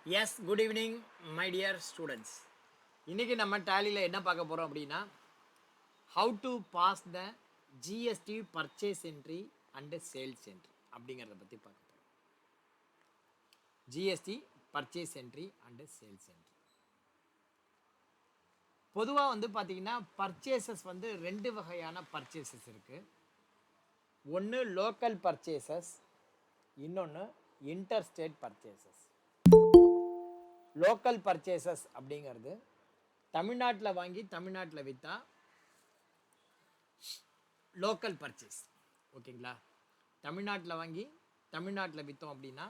S, good evening my dear students. இன்றைக்கி நம்ம டேலியில் என்ன பார்க்க போகிறோம் அப்படின்னா, how to pass the GST purchase entry and sales entry அப்படிங்கிறத பற்றி பார்க்க போகிறோம். GST purchase entry and sales entry. பொதுவாக வந்து பார்த்தீங்கன்னா பர்ச்சேசஸ் வந்து ரெண்டு வகையான பர்ச்சேசஸ் இருக்குது. ஒன்று லோக்கல் பர்ச்சேசஸ், இன்னொன்று inter state purchases. Local purchases அப்படிங்கிறது தமிழ்நாட்டில் வாங்கி தமிழ்நாட்டில் விற்றா லோக்கல் பர்ச்சேஸ். ஓகேங்களா? தமிழ்நாட்டில் வாங்கி தமிழ்நாட்டில் விற்றோம் அப்படின்னா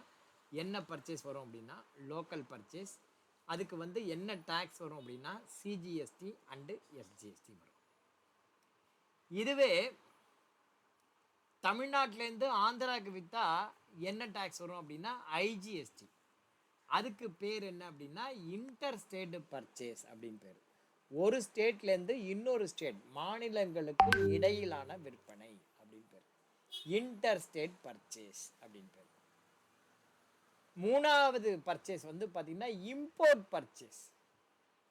என்ன பர்ச்சேஸ் வரும் அப்படின்னா லோக்கல் பர்ச்சேஸ். அதுக்கு வந்து என்ன டேக்ஸ் வரும் அப்படின்னா சிஜிஎஸ்டி அண்டு எஸ்ஜிஎஸ்டி வரும். இதுவே தமிழ்நாட்டிலேருந்து ஆந்திராவுக்கு விற்றா என்ன டேக்ஸ் வரும் அப்படின்னா ஐஜிஎஸ்டி. அதுக்கு பேர் என்ன அப்படின்னா இன்டர் ஸ்டேட் பர்ச்சேஸ் அப்படின்னு பேர். ஒரு ஸ்டேட்லேருந்து இன்னொரு ஸ்டேட், மாநிலங்களுக்கு இடையிலான விற்பனை அப்படின்னு பேர் இன்டர் ஸ்டேட் பர்ச்சேஸ் அப்படின்னு பேர். மூணாவது பர்ச்சேஸ் வந்து பார்த்தீங்கன்னா இம்போர்ட் பர்ச்சேஸ்.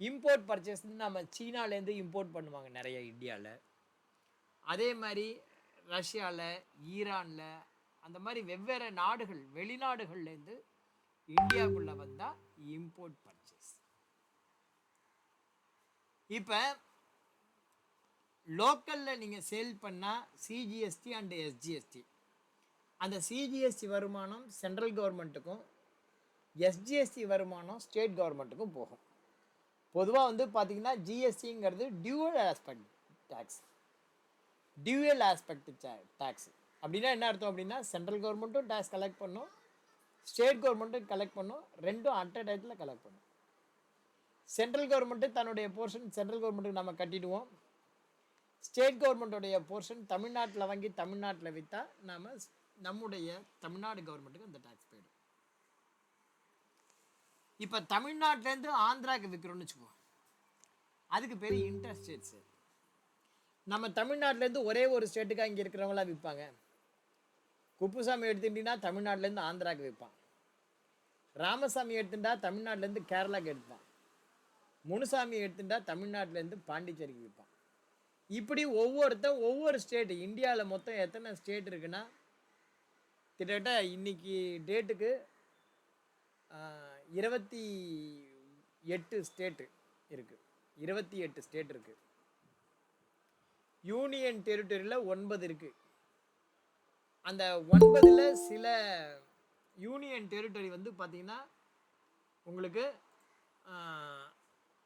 இம்போர்ட் பர்ச்சேஸ் நம்ம சீனாலேருந்து இம்போர்ட் பண்ணுவாங்க நிறைய இந்தியாவில். அதே மாதிரி ரஷ்யாவில், ஈரானில், அந்த மாதிரி வெவ்வேறு நாடுகள், வெளிநாடுகள்லேருந்து இந்தியாவுக்குள்ள வந்தால் இம்போர்ட் பர்ச்சேஸ். இப்போ லோக்கலில் நீங்கள் சேல் பண்ணால் சிஜிஎஸ்டி அண்ட் எஸ்ஜிஎஸ்டி. அந்த சிஜிஎஸ்டி வருமானம் சென்ட்ரல் கவர்மெண்ட்டுக்கும் எஸ்ஜிஎஸ்டி வருமானம் ஸ்டேட் கவர்மெண்ட்டுக்கும் போகும். பொதுவாக வந்து பார்த்தீங்கன்னா ஜிஎஸ்டிங்கிறது dual aspect tax. Dual aspect tax அப்படின்னா என்ன அர்த்தம் அப்படின்னா சென்ட்ரல் கவர்மெண்ட்டும் டேக்ஸ் கலெக்ட் பண்ணும், ஸ்டேட் கவர்மெண்ட்டும் கலெக்ட் பண்ணும், ரெண்டும் அட் அ டைத்தில் கலெக்ட் பண்ணும். சென்ட்ரல் கவர்மெண்ட்டு தன்னுடைய போர்ஷன் சென்ட்ரல் கவர்மெண்ட்டுக்கு நம்ம கட்டிடுவோம். ஸ்டேட் கவர்மெண்ட்டுடைய போர்ஷன் தமிழ்நாட்டில் வாங்கி தமிழ்நாட்டில் விற்றா நம்முடைய தமிழ்நாடு கவர்மெண்ட்டுக்கு அந்த டேக்ஸ் போயிடும். இப்போ தமிழ்நாட்டிலேருந்து ஆந்திராவுக்கு விற்கிறோன்னு வச்சுக்குவோம், அதுக்கு பேர் இன்டர் ஸ்டேட் சேல். நம்ம தமிழ்நாட்டிலேருந்து ஒரே ஒரு ஸ்டேட்டுக்கு அங்கே இருக்கிறவங்களாம் விற்பாங்க. குப்புசாமி எடுத்துட்டீங்கன்னா தமிழ்நாட்டிலேருந்து ஆந்திராவுக்கு விற்பான். ராமசாமி எடுத்துட்டா தமிழ்நாட்டிலேருந்து கேரளாவுக்கு எடுப்பான். முனுசாமி எடுத்துட்டா தமிழ்நாட்டிலேருந்து பாண்டிச்சேரிக்கு விற்பான். இப்படி ஒவ்வொருத்தன் ஒவ்வொரு ஸ்டேட்டு. இந்தியாவில் மொத்தம் எத்தனை ஸ்டேட் இருக்குன்னா கிட்டத்தட்ட இன்னைக்கு டேட்டுக்கு 28 ஸ்டேட்டு இருக்குது. 28 ஸ்டேட் இருக்குது. யூனியன் டெரிட்டரியில் 9 இருக்குது. அந்த 9ல் சில யூனியன் டெரிட்டரி வந்து பார்த்தீங்கன்னா உங்களுக்கு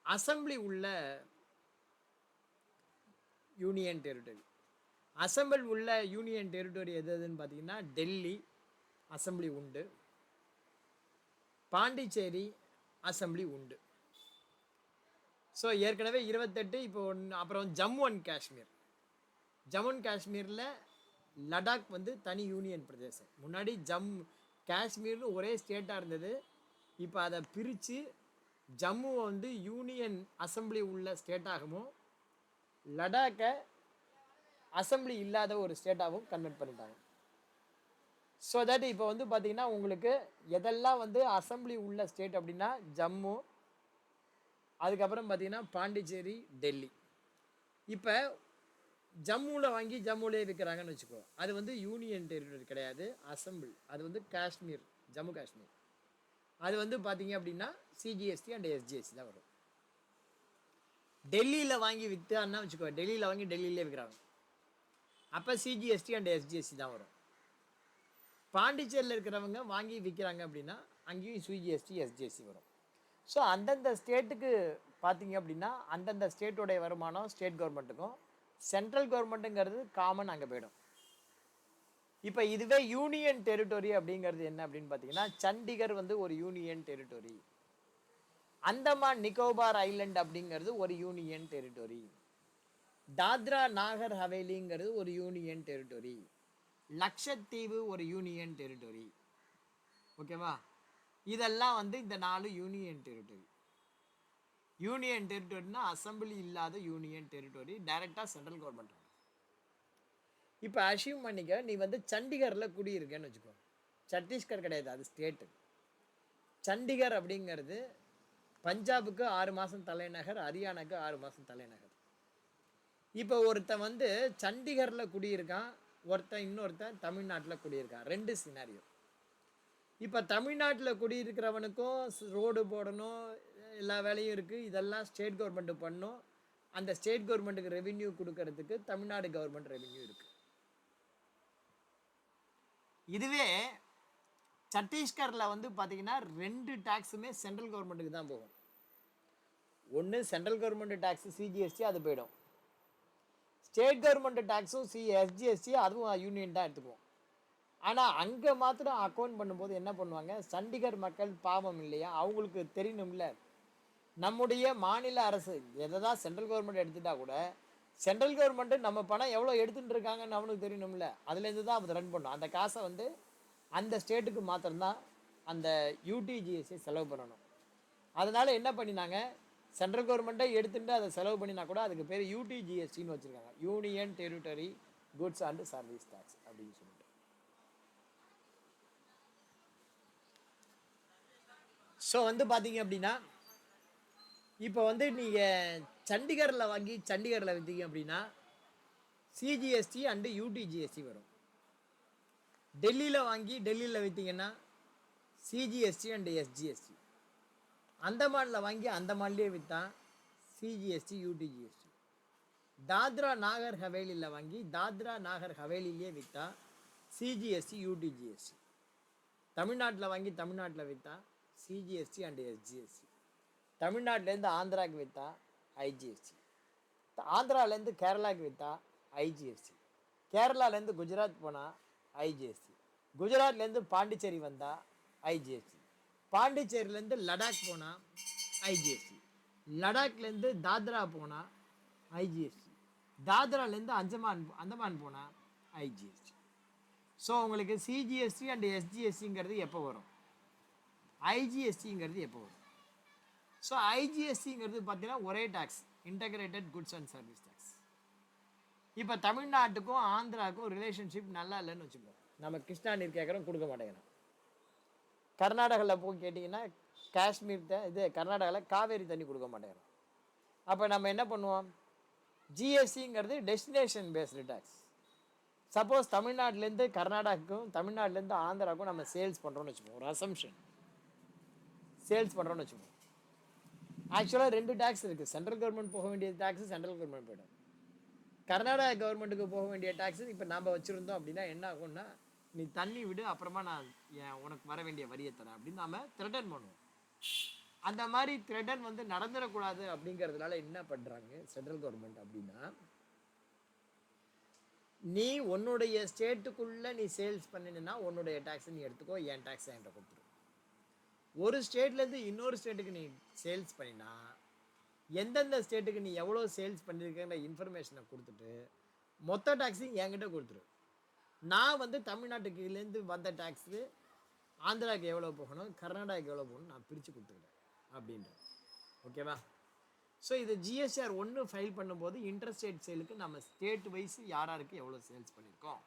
அசம்பிளி உள்ள யூனியன் டெரிட்டரி. அசம்பிள் உள்ள யூனியன் டெரிட்டரி எதுன்னு பார்த்தீங்கன்னா டெல்லி அசம்பிளி உண்டு, பாண்டிச்சேரி அசம்பிளி உண்டு. ஸோ ஏற்கனவே 28. இப்போ அப்புறம் ஜம்மு அண்ட் காஷ்மீர். ஜம்மு அண்ட் காஷ்மீரில் லடாக் வந்து தனி யூனியன் பிரதேசம். முன்னாடி காஷ்மீர்னு ஒரே ஸ்டேட்டாக இருந்தது. இப்போ அதை பிரித்து ஜம்முவை வந்து யூனியன் அசம்பிளி உள்ள ஸ்டேட்டாகவும் லடாக்கை அசம்பிளி இல்லாத ஒரு ஸ்டேட்டாகவும் கன்வெர்ட் பண்ணிட்டாங்க. ஸோ தட் இப்போ வந்து பார்த்தீங்கன்னா உங்களுக்கு எதெல்லாம் வந்து அசம்பிளி உள்ள ஸ்டேட் அப்படின்னா ஜம்மு, அதுக்கப்புறம் பார்த்தீங்கன்னா பாண்டிச்சேரி, டெல்லி. இப்போ ஜம்முவில் வாங்கி ஜம்முவிலே விற்கிறாங்கன்னு வச்சுக்கோ, அது வந்து யூனியன் டெரிட்டரி கிடையாது, அசம்பிள். அது வந்து காஷ்மீர், ஜம்மு காஷ்மீர். அது வந்து பார்த்தீங்க அப்படின்னா சிஜிஎஸ்டி அண்ட் எஸ்ஜிஎஸ்டி தான் வரும். டெல்லியில் வாங்கி விற்றான்னா வச்சுக்கோ, டெல்லியில் வாங்கி டெல்லியிலே விற்கிறாங்க, அப்போ சிஜிஎஸ்டி அண்ட் எஸ்ஜிஎஸ்டி தான் வரும். பாண்டிச்சேரியில் இருக்கிறவங்க வாங்கி விற்கிறாங்க அப்படின்னா அங்கேயும் சிஜிஎஸ்டி எஸ்ஜிஎஸ்டி வரும். ஸோ அந்தந்த ஸ்டேட்டுக்கு பார்த்தீங்க அப்படின்னா அந்தந்த ஸ்டேட்டோடைய வருமானம் ஸ்டேட் கவர்மெண்ட்டுக்கும், சென்ட்ரல் கவர்மெண்ட்டுங்கிறது காமன் அங்கே போயிடும். இப்போ இதுவே யூனியன் டெரிட்டரி அப்படிங்கிறது என்ன அப்படின்னு பார்த்தீங்கன்னா சண்டிகர் வந்து ஒரு union territory, Andaman Nicobar Island அப்படிங்கிறது ஒரு யூனியன் டெரிட்டரி, தாத்ரா நாகர் ஹவேலிங்கிறது ஒரு யூனியன் டெரிட்டரி, லக்ஷத்தீவு ஒரு யூனியன் டெரிட்டரி. ஓகேவா? இதெல்லாம் வந்து இந்த 4 யூனியன் டெரிட்டரி. யூனியன் டெரிட்டரினா அசம்பிளி இல்லாத யூனியன் டெரிட்டரி, டைரெக்டாக சென்ட்ரல் கவர்மெண்ட். இப்போ அசியூம் பண்ணிக்க, நீ வந்து சண்டிகரில் குடியிருக்கேன்னு வச்சுக்கோ, சத்தீஸ்கர் கிடையாது, அது ஸ்டேட்டு. சண்டிகர் அப்படிங்கிறது பஞ்சாபுக்கு 6 மாதம் தலைநகர், ஹரியானாக்கு 6 மாதம் தலைநகர். இப்போ ஒருத்தன் வந்து சண்டிகரில் குடியிருக்கான், இன்னொருத்தன் தமிழ்நாட்டில் குடியிருக்கான். 2 சினாரியோ. இப்போ தமிழ்நாட்டில் குடியிருக்கிறவனுக்கும் ரோடு போடணும், எல்லா வேலையும் இருக்குது. இதெல்லாம் ஸ்டேட் கவர்மெண்ட்டு பண்ணும். அந்த ஸ்டேட் கவர்மெண்ட்டுக்கு ரெவென்யூ கொடுக்கறதுக்கு தமிழ்நாடு கவர்மெண்ட் ரெவென்யூ இருக்குது. இதுவே சத்தீஸ்கரில் வந்து பார்த்தீங்கன்னா 2 டேக்ஸுமே சென்ட்ரல் கவர்மெண்ட்டுக்கு தான் போகும். ஒன்று சென்ட்ரல் கவர்மெண்ட் டேக்ஸு சிஜிஎஸ்டி, அது போயிடும். ஸ்டேட் கவர்மெண்ட் டேக்ஸும் எஸ்ஜிஎஸ்டி, அதுவும் யூனியன் தான் எடுத்துக்குவோம். ஆனால் அங்கே மாத்திரம் அக்கௌண்ட் பண்ணும்போது என்ன பண்ணுவாங்க, சண்டிகர் மக்கள் பாவம் இல்லையா, அவங்களுக்கு தெரியணும்ல, நம்முடைய மாநில அரசு எதை தான் சென்ட்ரல் கவர்மெண்ட் எடுத்துட்டா கூட சென்ட்ரல் கவர்மெண்ட்டு நம்ம பணம் எவ்வளோ எடுத்துகிட்டு இருக்காங்கன்னு அவனுக்கு தெரியணும்ல. அதுலேருந்து தான் அது ரன் பண்ணும். அந்த காசை வந்து அந்த ஸ்டேட்டுக்கு மாத்திரம்தான் அந்த யூடிஜிஎஸ்சி செலவு பண்ணணும். அதனால் என்ன பண்ணினாங்க, சென்ட்ரல் கவர்மெண்ட்டை எடுத்துட்டு அதை செலவு பண்ணினா கூட அதுக்கு பேர் யூடிஜிஎஸ்டின்னு வச்சுருக்காங்க, union territory goods and service tax அப்படின்னு சொல்லிட்டு. ஸோ வந்து பார்த்தீங்க அப்படின்னா, இப்போ வந்து நீங்கள் சண்டிகரில் வாங்கி சண்டிகரில் விற்றீங்க அப்படின்னா சிஜிஎஸ்டி அண்டு யூடிஜிஎஸ்டி வரும். டெல்லியில் வாங்கி டெல்லியில் விற்றீங்கன்னா சிஜிஎஸ்டி அண்டு எஸ்ஜிஎஸ்டி. அந்தமானில் வாங்கி அந்தமான்லேயே விற்றா சிஜிஎஸ்டி யூடிஜிஎஸ்டி. தாத்ரா நாகர் ஹவேலியில் வாங்கி தாத்ரா நாகர் ஹவேலியிலே விற்றா சிஜிஎஸ்டி யூடிஜிஎஸ்டி. தமிழ்நாட்டில் வாங்கி தமிழ்நாட்டில் விற்றா சிஜிஎஸ்டி அண்டு எஸ்ஜிஎஸ்டி. தமிழ்நாட்டிலேருந்து ஆந்திராவுக்கு விற்றா ஐஜிஎஸ்டி. ஆந்திராவிலேருந்து கேரளாவுக்கு விற்றா ஐஜிஎஸ்டி. கேரளாலேருந்து குஜராத் போனால் ஐஜிஎஸ்டி. குஜராத்லேருந்து பாண்டிச்சேரி வந்தால் ஐஜிஎஸ்டி. பாண்டிச்சேரியிலேருந்து லடாக் போனால் ஐஜிஎஸ்டி. லடாக்லேருந்து தாத்ரா போனால் ஐஜிஎஸ்டி. தாத்ராலேருந்து அந்தமான் போனால் ஐஜிஎஸ்டி. ஸோ உங்களுக்கு சிஜிஎஸ்டி அண்ட் எஸ்ஜிஎஸ்டிங்கிறது எப்போ வரும், ஐஜிஎஸ்டிங்கிறது எப்போ வரும்? ஸோ ஐஜிஎஸ்டிங்கிறது பார்த்தீங்கன்னா ஒரே tax, integrated goods and service tax. இப்போ தமிழ்நாட்டுக்கும் ஆந்திராவுக்கும் ரிலேஷன்ஷிப் நல்லா இல்லைன்னு வச்சுக்கோங்க. நம்ம கிருஷ்ணா நீர் கேட்குறோம், கொடுக்க மாட்டேங்கிறோம். கர்நாடகாவில் போய் கேட்டிங்கன்னா காஷ்மீர் இது கர்நாடகாவில் காவேரி தண்ணி கொடுக்க மாட்டேங்கிறோம். அப்போ நம்ம என்ன பண்ணுவோம், ஜிஎஸ்டிங்கிறது டெஸ்டினேஷன் பேஸ்டு டேக்ஸ். சப்போஸ் தமிழ்நாட்டிலேருந்து கர்நாடகாவுக்கும் தமிழ்நாட்டிலேருந்து ஆந்திராவுக்கும் நம்ம சேல்ஸ் பண்ணுறோன்னு வச்சுப்போம், ஒரு அசம்ஷன் சேல்ஸ் பண்ணுறோன்னு வச்சுப்போம். ஆக்சுவலாக 2 டேக்ஸ் இருக்குது. சென்ட்ரல் கவர்மெண்ட் போக வேண்டிய டேக்ஸு சென்ட்ரல் கவர்மெண்ட் போய்டும். கர்நாடகா கவர்மெண்ட்டுக்கு போக வேண்டிய டேக்ஸு இப்போ நாம் வச்சுருந்தோம் அப்படின்னா என்ன ஆகும்னா, நீ தண்ணி விடு, அப்புறமா நான் உனக்கு வர வேண்டிய வரியை தரேன் அப்படின்னு நாம் த்ரெட்டன் பண்ணுவோம். அந்த மாதிரி த்ரெட்டன் வந்து நடந்துடக்கூடாது அப்படிங்கிறதுனால என்ன பண்ணுறாங்க சென்ட்ரல் கவர்மெண்ட் அப்படின்னா, நீ உன்னுடைய ஸ்டேட்டுக்குள்ளே நீ சேல்ஸ் பண்ணினா உன்னுடைய டேக்ஸை நீ எடுத்துக்கோ, என் டேக்ஸை என்கிட்ட கொடுத்துரு. ஒரு ஸ்டேட்லேருந்து இன்னொரு ஸ்டேட்டுக்கு நீ சேல்ஸ் பண்ணினா எந்தெந்த ஸ்டேட்டுக்கு நீ எவ்வளோ சேல்ஸ் பண்ணியிருக்கிற இன்ஃபர்மேஷனை கொடுத்துட்டு மொத்த டேக்ஸையும் என்கிட்ட கொடுத்துரு. நான் வந்து தமிழ்நாட்டுக்குலேருந்து வந்த டேக்ஸு ஆந்திராவுக்கு எவ்வளோ போகணும், கர்நாடகாவுக்கு எவ்வளோ போகணும் நான் பிரித்து கொடுத்துக்கிறேன் அப்படின்ற. ஓகேவா? ஸோ இது ஜிஎஸ்டிஆர் 1 ஃபைல் பண்ணும்போது இன்டர்ஸ்டேட் சேலுக்கு நம்ம ஸ்டேட் வைஸ் யாராருக்கு எவ்வளோ சேல்ஸ் பண்ணியிருக்கோம்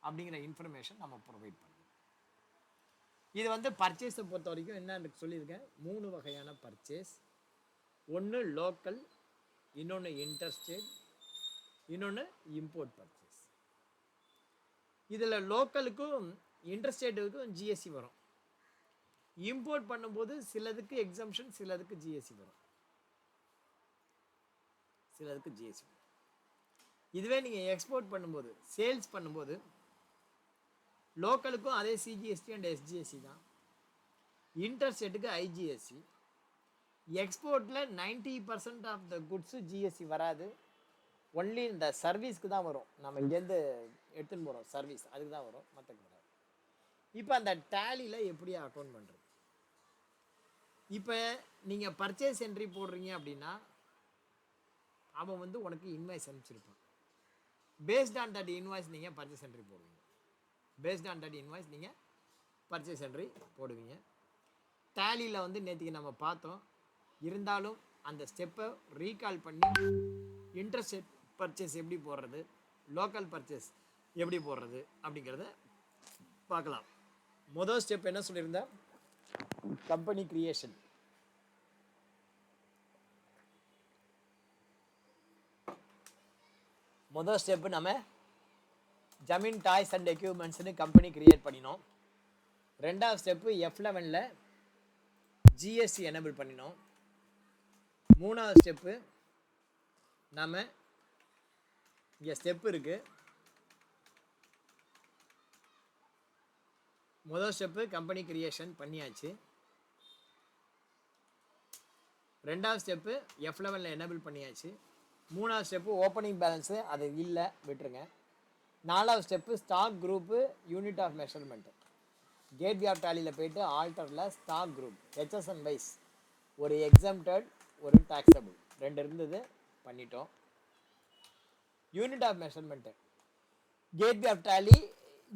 அப்படிங்கிற இன்ஃபர்மேஷன் நம்ம ப்ரொவைட் பண்ணணும். இது வந்து பர்ச்சேஸை பொறுத்த வரைக்கும் என்ன சொல்லியிருக்கேன், 3 வகையான பர்ச்சேஸ். ஒன்று லோக்கல், இன்னொன்று இன்டர்ஸ்டேட், இன்னொன்று இம்போர்ட் பர்ச்சேஸ். இதில் லோக்கலுக்கும் இன்டர்ஸ்டேட்டுக்கும் ஜிஎஸ்டி வரும். இம்போர்ட் பண்ணும்போது சிலதுக்கு எக்ஸம்ஷன், சிலதுக்கு ஜிஎஸ்டி வரும், சிலதுக்கு ஜிஎஸ்டி வரும். இதுவே நீங்கள் எக்ஸ்போர்ட் பண்ணும்போது சேல்ஸ் பண்ணும்போது லோக்கலுக்கும் அதே சிஜிஎஸ்டி அண்ட் எஸ்ஜிஎஸ்டி தான். இன்டர்ஸ்டேட்டுக்கு ஐஜிஎஸ்டி. எக்ஸ்போர்ட்டில் 90% ஆஃப் த குட்ஸு ஜிஎஸ்டி வராது. ஒன்லி இந்த சர்வீஸ்க்கு தான் வரும். நம்ம இங்கேருந்து எடுத்துன்னு போகிறோம் சர்வீஸ், அதுக்கு தான் வரும், மற்றக்கு வராது. இப்போ அந்த டேலியில் எப்படி அக்கௌண்ட் பண்ணுறது? இப்போ நீங்கள் பர்ச்சேஸ் என்ட்ரி போடுறீங்க அப்படின்னா அவன் வந்து உனக்கு இன்வாய்ஸ் அனுப்பிச்சிருப்பான். பேஸ்ட் ஆன் தட் இன்வாய்ஸ் நீங்கள் பர்ச்சேஸ் என்ட்ரி போடுவீங்க. பேஸ்ட் ஆன் தட் இன்வாய்ஸ் நீங்கள் பர்ச்சேஸ் என்ட்ரி போடுவீங்க. டேலியில் வந்து நேற்றுக்கு நம்ம பார்த்தோம். இருந்தாலும் அந்த ஸ்டெப்பை ரீகால் பண்ணி இன்டர்ஸ்டேட் பர்ச்சேஸ் எப்படி போடுறது, லோக்கல் பர்ச்சேஸ் எப்படி போடுறது அப்படிங்கிறத பார்க்கலாம். முதல் ஸ்டெப் என்ன சொல்லியிருந்தேன், கம்பெனி கிரியேஷன். முதல் ஸ்டெப்பு நம்ம ஜமீன் டாய்ஸ் அண்ட் எக்யூப்மெண்ட்ஸ்னு கம்பெனி கிரியேட் பண்ணினோம். ரெண்டாவது ஸ்டெப்பு F11ல் ஜிஎஸ்டி எனேபிள் பண்ணினோம். மூணாவது ஸ்டெப்பு நம்ம இங்கே ஸ்டெப்பு இருக்குது. முதல் ஸ்டெப்பு கம்பெனி கிரியேஷன் பண்ணியாச்சு. ரெண்டாவது ஸ்டெப்பு F11ல் எனேபிள் பண்ணியாச்சு. மூணாவது ஸ்டெப்பு ஓப்பனிங் பேலன்ஸு அது இல்லை, விட்டுருங்க. நாலாவது step stock group unit of measurement. Gateway of டேலியில் போயிட்டு ஆல்டரில் ஸ்டாக் குரூப் HSN வைஸ் ஒரு எக்ஸம்டட் ஒரு டாக்ஸபிள் ரெண்டு இருந்தது, பண்ணிட்டோம். Unit of measurement gateway of Tally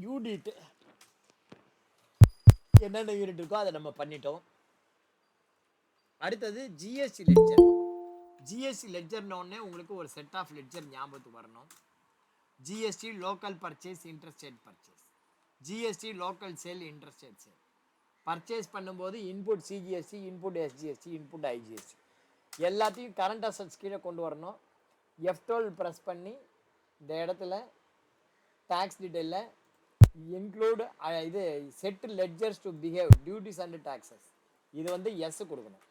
unit என்னென்ன யூனிட் இருக்கோ அதை நம்ம பண்ணிட்டோம். அடுத்தது ஜிஎஸ்டி லெட்ஜர். ஜிஎஸ்டி லெட்ஜர்னோடனே உங்களுக்கு ஒரு செட் ஆஃப் லெட்ஜர் ஞாபகத்துக்கு வரணும். GST local purchase interstate purchase, GST local sale interstate sale. Purchase பண்ணும்போது input CGST, input SGST, input IGST எல்லாத்தையும் கரண்ட் அசட்ஸ் கீழே கொண்டு வரணும். F12 ப்ரெஸ் பண்ணி இந்த இடத்துல டேக்ஸ் டீட்டெயிலில் இன்க்ளூட் இது set ledgers to behave duties and taxes இது வந்து எஸ் கொடுக்கணும்.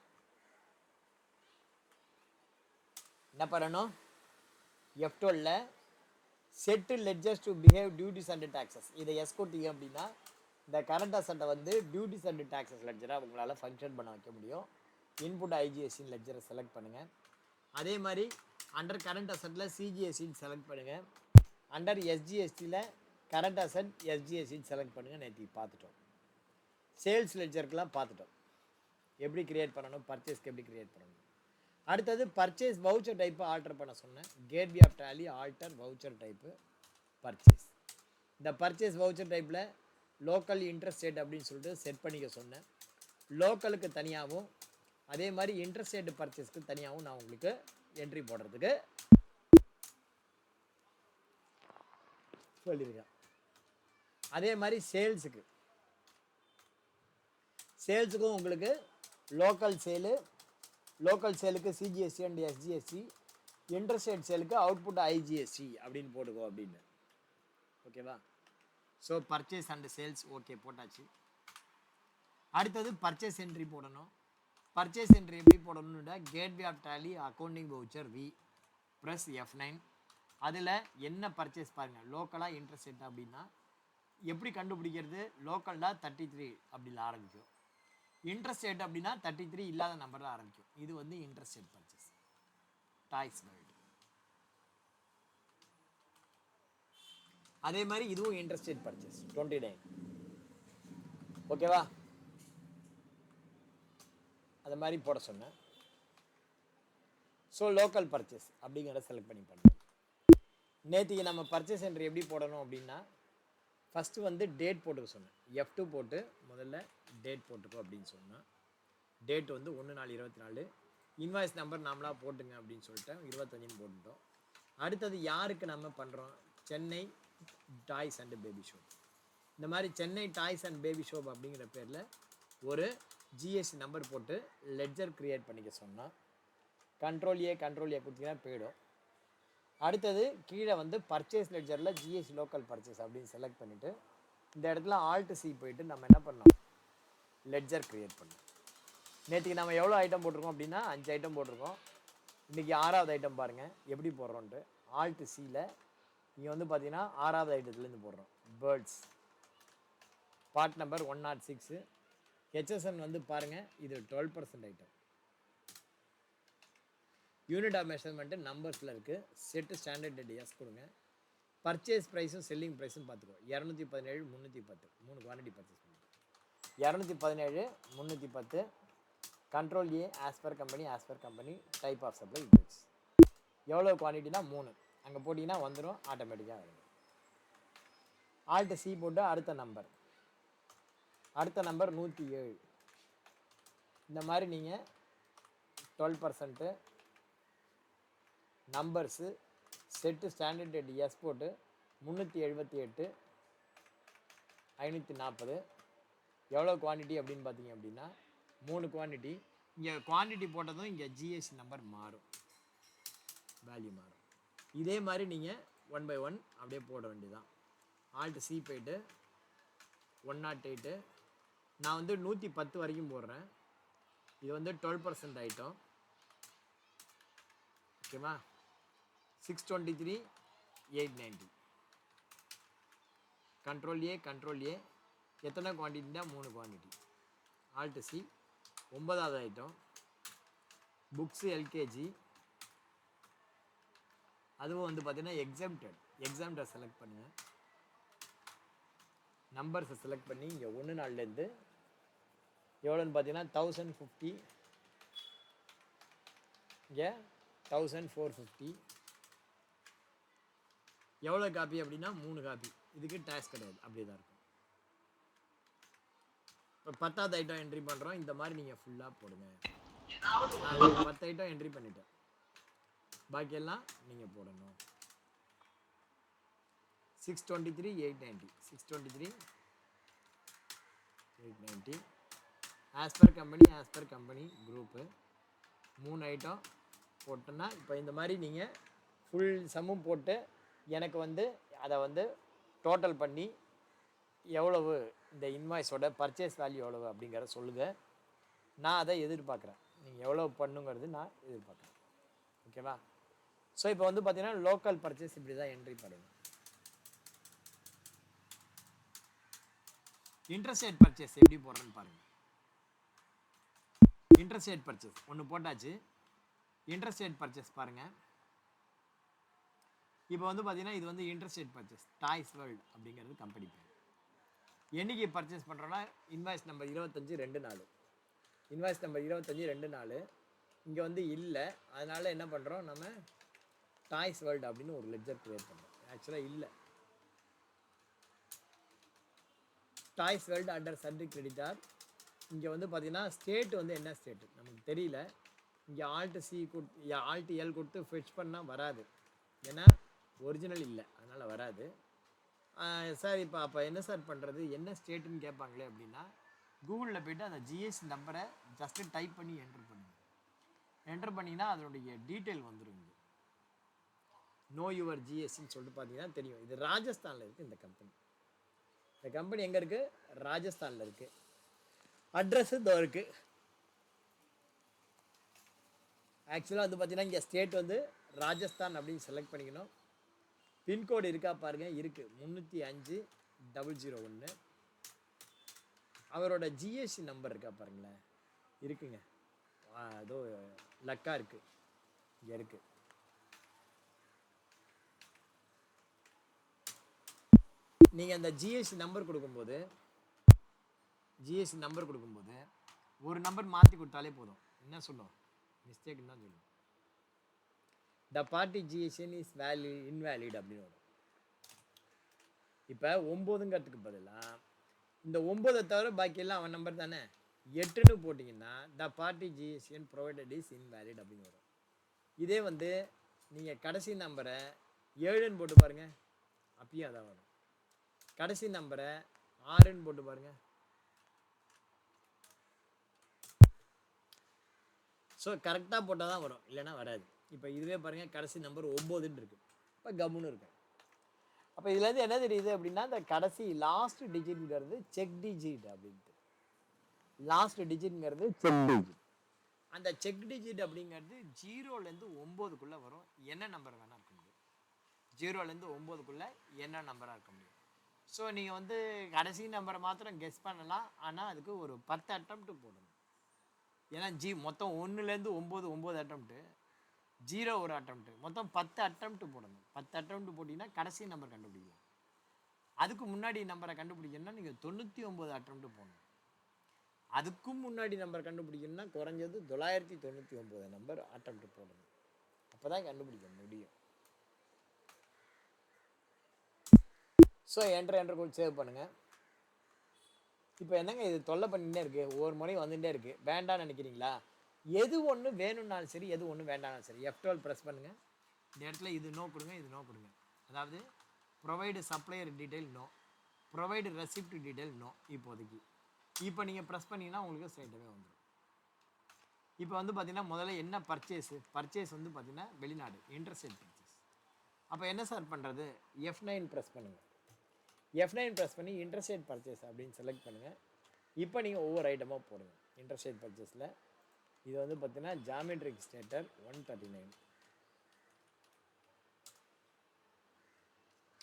என்ன பண்ணணும்? F12ல் set ledgers to behave duties and taxes இதை எஸ் கொடுத்தீங்க அப்படின்னா இந்த கரண்ட் அசட்டை வந்து டியூட்டிஸ் அண்ட் டாக்ஸஸ் லெட்ஜராக உங்களால் ஃபங்க்ஷன் பண்ண வைக்க முடியும். இன்புட் ஐஜிஎஸ்டின் லெட்ஜரை செலக்ட் பண்ணுங்கள். அதே மாதிரி அண்டர் கரண்ட் அசட்டில் சிஜிஎஸ்டின்னு செலக்ட் பண்ணுங்கள். அண்டர் எஸ்ஜிஎஸ்டியில் கரண்ட் அசட் எஸ்ஜிஎஸ்டின்னு செலக்ட் பண்ணுங்கள். நேற்று பார்த்துட்டோம். சேல்ஸ் லெட்ஜருக்கெலாம் பார்த்துட்டோம் எப்படி கிரியேட் பண்ணணும், பர்ச்சேஸ்க்கு எப்படி கிரியேட் பண்ணணும். அடுத்தது பர்ச்சேஸ் வவுச்சர் டைப்பு ஆல்டர் பண்ண சொன்னேன். Gateway of Tally alter voucher type purchase. இந்த பர்ச்சேஸ் வவுச்சர் டைப்பில் லோக்கல் இன்ட்ரெஸ்ட் அப்படின்னு சொல்லிட்டு செட் பண்ணிக்க சொன்னேன். லோக்கலுக்கு தனியாகவும் அதே மாதிரி இன்ட்ரெஸ்ட் பர்ச்சேஸ்க்கு தனியாகவும் நான் உங்களுக்கு என்ட்ரி போடுறதுக்கு சொல்லியிருக்கேன். அதே மாதிரி சேல்ஸுக்கும் உங்களுக்கு லோக்கல் சேலுக்கு சிஜிஎஸ்டி அண்ட் எஸ்ஜிஎஸ்டி, இன்டர்ஸ்டேட் சேலுக்கு அவுட்புட் ஐஜிஎஸ்டி அப்படின்னு போட்டுக்கோ அப்படின்னு. ஓகேவா? So purchase and sales okay போட்டாச்சு. அடுத்தது பர்ச்சேஸ் என்ட்ரி போடணும். பர்ச்சேஸ் என்ட்ரி எப்படி போடணும்னா gateway of Tally accounting voucher V plus F9. அதில் என்ன பர்ச்சேஸ் பாருங்கள். லோக்கலாக இன்ட்ரெஸ்டேட் அப்படின்னா எப்படி கண்டுபிடிக்கிறது? லோக்கலில் 33 அப்படில ஆரம்பிக்கும். இன்ட்ரெஸ்டேட் அப்படின்னா 33 இல்லாத நம்பரில் ஆரம்பிக்கும். இது வந்து இன்ட்ரெஸ்டேட் பர்ச்சேஸ் டாய்ஸ் வேர்ல்டு. அதே மாதிரி இதுவும் இன்ட்ரெஸ்டேட் பர்ச்சேஸ் 29. ஓகேவா? அது மாதிரி போட சொன்னேன். ஸோ லோக்கல் பர்ச்சேஸ் அப்படிங்கிறத செலக்ட் பண்ணி பண்ணுறோம். நேற்றுக்கு நம்ம பர்ச்சேஸ் என்ட்ரி எப்படி போடணும் அப்படின்னா ஃபஸ்ட்டு வந்து டேட் போட்டுக்க சொன்னேன். F2 போட்டு முதல்ல டேட் போட்டுக்கோ அப்படின்னு சொன்னேன். டேட் வந்து 1/4/24. இன்வாய்ஸ் நம்பர் நாமளாக போட்டுங்க அப்படின்னு சொல்லிட்டேன். 25 போட்டுட்டோம். அடுத்தது யாருக்கு நம்ம பண்ணுறோம்? Chennai toys and baby shop. இந்த மாதிரி Chennai toys and baby shop அப்படிங்கிற பேரில் ஒரு ஜிஎஸ்டி நம்பர் போட்டு லெட்ஜர் க்ரியேட் பண்ணிக்க சொன்னால் கண்ட்ரோல் ஏ கொடுத்தீங்கன்னா போயிடும். அடுத்தது கீழே வந்து பர்ச்சேஸ் லெட்ஜரில் ஜிஎஸ்டி லோக்கல் பர்ச்சேஸ் அப்படின்னு செலக்ட் பண்ணிவிட்டு இந்த இடத்துல ஆல்ட் சி போயிட்டு நம்ம என்ன பண்ணோம்? லெட்ஜர் க்ரியேட் பண்ணோம். நேற்றுக்கு நம்ம எவ்வளோ ஐட்டம் போட்டிருக்கோம் அப்படின்னா 5 ஐட்டம் போட்டிருக்கோம். இன்றைக்கி 6வது ஐட்டம் பாருங்கள் எப்படி போடுறோன்ட்டு. ஆல்ட் சியில் இங்கே வந்து பார்த்தீங்கன்னா 6வது ஐட்டத்துலேருந்து போடுறோம். Birds part number 106. ஹெச்எஸ்என் வந்து பாருங்கள், இது 12% ஐட்டம். யூனிட் ஆஃப் மெஷர்மெண்ட்டு நம்பர்ஸில் இருக்குது. செட்டு ஸ்டாண்டர்ட் டேட் எஸ் கொடுங்க. பர்ச்சேஸ் ப்ரைஸும் செல்லிங் ப்ரைஸும் பார்த்துக்கோ. 217 310 3 குவான்டிட்டி பர்ச்சேஸ் பண்ணுங்க. 217 310 control A as per company type of supply goods. எவ்வளோ குவான்டிட்டினா 3 அங்கே போட்டிங்கன்னா வந்துடும், ஆட்டோமேட்டிக்காக வரும். ஆல்ட் சி போட்டு அடுத்த நம்பர் 107. இந்த மாதிரி நீங்கள் 12% numbers set standard rate as போட்டு 378 540 எவ்வளோ குவான்டிட்டி அப்படின்னு பார்த்தீங்க அப்படின்னா 3 குவான்டிட்டி. இங்கே குவான்டிட்டி போட்டதும் இங்கே ஜிஎஸ்டி நம்பர் மாறும், வேல்யூ மாறும். இதே மாதிரி நீங்கள் 1 by 1 அப்படியே போட வேண்டியதான். ஆல்ட் சி போயிட்டு 108 நான் வந்து 110 வரைக்கும் போடுறேன். இது வந்து 12% ஐட்டம். ஓகேவா? 623 890 கண்ட்ரோல் ஏ எத்தனை குவான்டிட்டினா 3 குவான்டிட்டி. ஆல்ட் சி 9வது ஐட்டம் புக்ஸு எல்கேஜி. அதுவும் வந்து பார்த்தீங்கன்னா எக்ஸாம்டை செலக்ட் பண்ணுங்கள். நம்பர்ஸை செலக்ட் பண்ணி இங்கே 1 நாள்லேருந்து எவ்வளோன்னு பார்த்தீங்கன்னா 1050, இங்கே 1450. எவ்வளோ காப்பி அப்படின்னா 3 காப்பி. இதுக்கு டேக்ஸ் கிடையாது, அப்படியே தான் இருக்கும். இப்போ 10வது ஐட்டம் என்ட்ரி பண்ணுறோம். இந்த மாதிரி நீங்கள் ஃபுல்லாக போடுங்க. நான் 10 ஐட்டம் என்ட்ரி பண்ணிட்டேன், பாக்கியெல்லாம் நீங்கள் போடணும். 623 890 623 890 as per company group 3 item போட்டோன்னா இப்போ இந்த மாதிரி நீங்கள் ஃபுல் சம்மும் போட்டு எனக்கு வந்து அதை வந்து டோட்டல் பண்ணி எவ்வளவு இந்த இன்வாய்ஸோட பர்ச்சேஸ் வேல்யூ எவ்வளவு அப்படிங்கிறத சொல்லுங்கள். நான் அதை எதிர்பார்க்குறேன், நீங்கள் எவ்வளோ பண்ணுங்கிறது நான் எதிர்பார்க்குறேன். ஓகேவா? ஸோ இப்போ வந்து பார்த்தீங்கன்னா லோக்கல் பர்ச்சேஸ் இப்படி தான் என்ட்ரி பண்ணுங்க. இன்ட்ரெஸ்ட் பர்ச்சேஸ் எப்படி போடுறேன்னு பாருங்கள். இன்ட்ரெஸ்ட் பர்ச்சேஸ் ஒன்று போட்டாச்சு. இன்ட்ரெஸ்ட் பர்ச்சேஸ் பாருங்கள். இப்போ வந்து பார்த்தீங்கன்னா இது வந்து இன்ட்ரெஸ்ட் பர்ச்சேஸ் டாய்ஸ் வேர்ல்டு அப்படிங்கிறது கம்பெனி பேர். என்னைக்கு பர்ச்சேஸ் பண்ணுறோன்னா இன்வாய்ஸ் நம்பர் 25/2/4. இன்வாய்ஸ் நம்பர் 25/2/4 இங்கே வந்து இல்லை. அதனால் என்ன பண்ணுறோம், நம்ம டாய்ஸ் வேர்ல்டு அப்படின்னு ஒரு லெட்ஜர் க்ரியேட் பண்ணுறோம். ஆக்சுவலாக இல்லை, டாய்ஸ் வேர்ல்டு அண்டர் சர்டி கிரெடிட்டார். இங்கே வந்து பார்த்தீங்கன்னா ஸ்டேட் வந்து என்ன ஸ்டேட்டு நமக்கு தெரியல. இங்கே ஆல்ட் எல் கொடுத்து ஃபெச் பண்ணால் வராது, ஏன்னா ஒரிஜினல் இல்லை, அதனால் வராது. சார் இப்போ அப்போ என்ன சார் பண்ணுறது, என்ன ஸ்டேட்டுன்னு கேட்பாங்களே அப்படின்னா கூகுளில் போய்ட்டு அந்த ஜிஎஸ்டி நம்பரை ஜஸ்ட்டு டைப் பண்ணி என்ட்ரு பண்ணுங்க. என்ட்ரு பண்ணிங்கன்னா அதனுடைய டீட்டெயில் வந்துடும். நோ யுவர் ஜிஎஸ்டின்னு சொல்லிட்டு பார்த்தீங்கன்னா தெரியும். இது ராஜஸ்தானில் இருக்குது இந்த கம்பெனி. இந்த கம்பெனி எங்கே இருக்குது? ராஜஸ்தானில் இருக்குது. அட்ரஸ் இதோ இருக்குது. ஆக்சுவலாக வந்து பார்த்தீங்கன்னா இங்கே ஸ்டேட் வந்து ராஜஸ்தான் அப்படின்னு செலக்ட் பண்ணிக்கணும். பின்கோடு இருக்கா பாருங்கள், இருக்குது 305,001. அவரோட ஜிஎஸ்டி நம்பர் இருக்கா பாருங்களேன், இருக்குங்க. அதோ லக்கா இருக்குது, இங்கே இருக்குது. நீங்கள் அந்த ஜிஎஸ்டி நம்பர் கொடுக்கும்போது ஒரு நம்பர் மாற்றி கொடுத்தாலே போதும். என்ன சொல்லும், மிஸ்டேக்னு தான் சொல்லும். த பார்ட்டி ஜிஎஸ்டின் இஸ் இன்வேலிட் அப்படின்னு வரும். இப்போ 9ங்கிறதுக்கு பதிலாக இந்த 9 தவிர பாக்கியெல்லாம் அவன் நம்பர் தானே, 8ன்னு போட்டிங்கன்னா the party GSTIN provided is invalid அப்படின்னு வரும். இதே வந்து நீங்கள் கடைசி நம்பரை 7ன்னு போட்டு பாருங்கள், அப்பயும் அதான் வரும். கடைசி நம்பரை 6ன்னு போட்டு பாருங்கள். ஸோ கரெக்டாக போட்டால் தான் வரும், இல்லைன்னா வராது. இப்போ இதுவே பாருங்கள், கடைசி நம்பர் 9ன்னு இருக்குது, இப்போ கம்முன்னு இருக்கும். அப்போ இதுலேருந்து என்ன தெரியுது அப்படின்னா, இந்த கடைசி லாஸ்ட் டிஜிட்ங்கிறது செக் டிஜிட் அப்படின்ட்டு. லாஸ்ட் டிஜிட்ங்கிறது செக் டிஜிட். அந்த செக் டிஜிட் அப்படிங்கிறது 0லேருந்து 9க்குள்ளே வரும். என்ன நம்பர் வேணால் இருக்க முடியும், 0லேருந்து 9க்குள்ளே என்ன நம்பராக இருக்க முடியும். ஸோ நீங்கள் வந்து கடைசி நம்பரை மாத்திரம் கெஸ் பண்ணலாம், ஆனால் அதுக்கு ஒரு 10 அட்டம்ப்ட் போடணும். ஏன்னா மொத்தம் 1லேருந்து 9 அட்டம்ப்ட்டு, 0 ஒரு அட்டம்ப்ட்டு, மொத்தம் 10 அட்டம்ப்ட் போடணும். 10 அட்டம்ப்ட் போட்டிங்கன்னா கடைசி நம்பர் கண்டுபிடிக்கலாம். அதுக்கு முன்னாடி நம்பரை கண்டுபிடிக்கணும்னா நீங்கள் 99 அட்டம்ப்ட் போடணும். அதுக்கும் முன்னாடி நம்பர் கண்டுபிடிக்கணும்னா குறைஞ்சது 999 நம்பர் அட்டம்ப்ட் போடணும். அப்போ தான் கண்டுபிடிக்க முடியும். ஸோ என்ட்ரு கூட சேவ் பண்ணுங்கள். இப்போ என்னங்க இது தொல்லை பண்ணிகிட்டே இருக்குது, ஒவ்வொரு முறையும் வந்துகிட்டே இருக்குது, வேண்டான்னு நினைக்கிறீங்களா? எது ஒன்று வேணும்னாலும் சரி, எது ஒன்று வேண்டாம்னாலும் சரி, F12 ப்ரெஸ் பண்ணுங்கள். இந்த இடத்துல இது நோ கொடுங்க, இது நோ கொடுங்க. அதாவது provide supplier detail no, provide receipt detail no. இப்போதைக்கு இப்போ நீங்கள் ப்ரெஸ் பண்ணிங்கன்னா உங்களுக்கு ஸ்ட்ரைட்டாகவே வந்துடும். இப்போ வந்து பார்த்தீங்கன்னா முதல்ல என்ன பர்ச்சேஸ் வந்து பார்த்தீங்கன்னா வெளிநாடு இன்டர்ஸ்டேட் பர்ச்சேஸ். அப்போ என்ன சார் பண்ணுறது? F9 ப்ரெஸ் பண்ணுங்கள். F9 ப்ரெஸ் பண்ணி இன்டர்ஸ்டேட் பர்ச்சேஸ் அப்படின்னு செலக்ட் பண்ணுங்கள். இப்போ நீங்கள் ஒவ்வொரு ஐட்டமாக போடுங்க. இன்டர்ஸ்டேட் பர்ச்சேஸில் இது வந்து பார்த்தீங்கன்னா ஜாமெட்ரிக் ஸ்டேட்டர் 139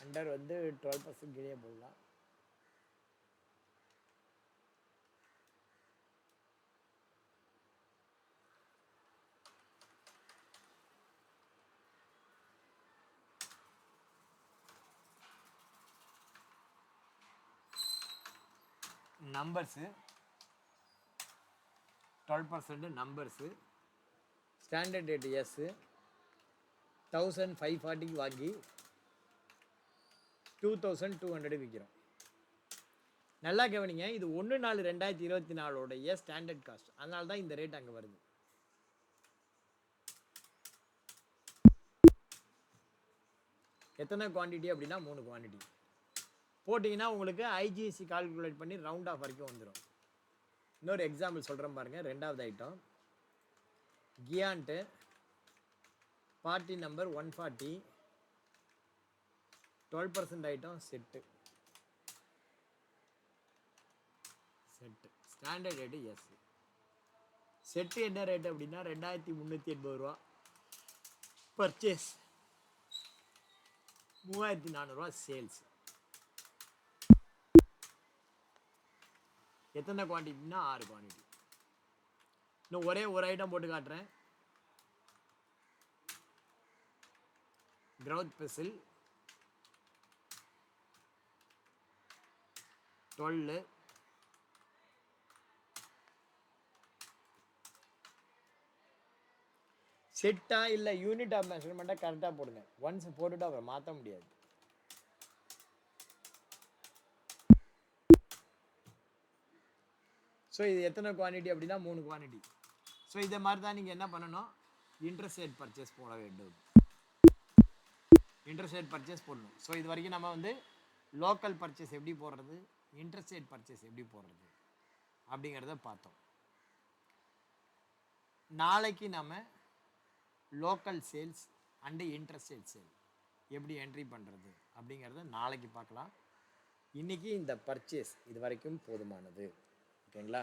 அண்டர் வந்து 12% கீழே போடலாம். Numbers 12% numbers standard rate as 1540 வாங்கி 2200 விற்கிறோம். நல்லா கவனிங்க, இது 1/4/2024 ஸ்டாண்டர்ட் காஸ்ட். அதனால தான் இந்த ரேட் அங்கே வருது. எத்தனை குவான்டிட்டி அப்படின்னா 3 குவான்டிட்டி போட்டிங்கன்னா உங்களுக்கு ஐஜிஎஸ்சி கால்குலேட் பண்ணி ரவுண்ட் ஆஃப் வரைக்கும் வந்துடும். இன்னொரு எக்ஸாம்பிள் சொல்கிறேன் பாருங்கள். 2வது ஐட்டம் கியான்ட்டு party number 140 12% item set standard rate yes. Set என்ன ரேட்டு அப்படின்னா 2380 ரூபா. பர்ச்சேஸ் 3400 ரூபா. சேல்ஸ் எத்தனை குவான்டிட்டினா 6 குவான்டிட்டி. இன்னும் ஒரே ஒரு ஐட்டம் போட்டு காட்டுறேன். growth பெசில் 12 செட்டா இல்லை யூனிட் ஆஃப் மெஷர்மெண்ட்டாக கரெக்டாக போடுங்க. ஒன்ஸ் போட்டுட்டு அப்புறம் மாற்ற முடியாது. ஸோ இது எத்தனை குவான்டிட்டி அப்படின்னா 3 குவான்டிட்டி. ஸோ இதை மாதிரி தான் நீங்கள் என்ன பண்ணணும்? இன்டர்ஸ்டேட் பர்ச்சேஸ் போட வேண்டும். இன்டர்ஸ்டேட் பர்ச்சேஸ் போடணும். ஸோ இது வரைக்கும் நம்ம வந்து லோக்கல் பர்ச்சேஸ் எப்படி போடுறது, இன்டர்ஸ்டேட் பர்ச்சேஸ் எப்படி போடுறது அப்படிங்கிறத பார்த்தோம். நாளைக்கு நம்ம local sales and interstate sale எப்படி என்ட்ரி பண்ணுறது அப்படிங்கிறத நாளைக்கு பார்க்கலாம். இன்றைக்கி இந்த பர்ச்சேஸ் இது வரைக்கும் போதுமானது. ஓகேங்களா?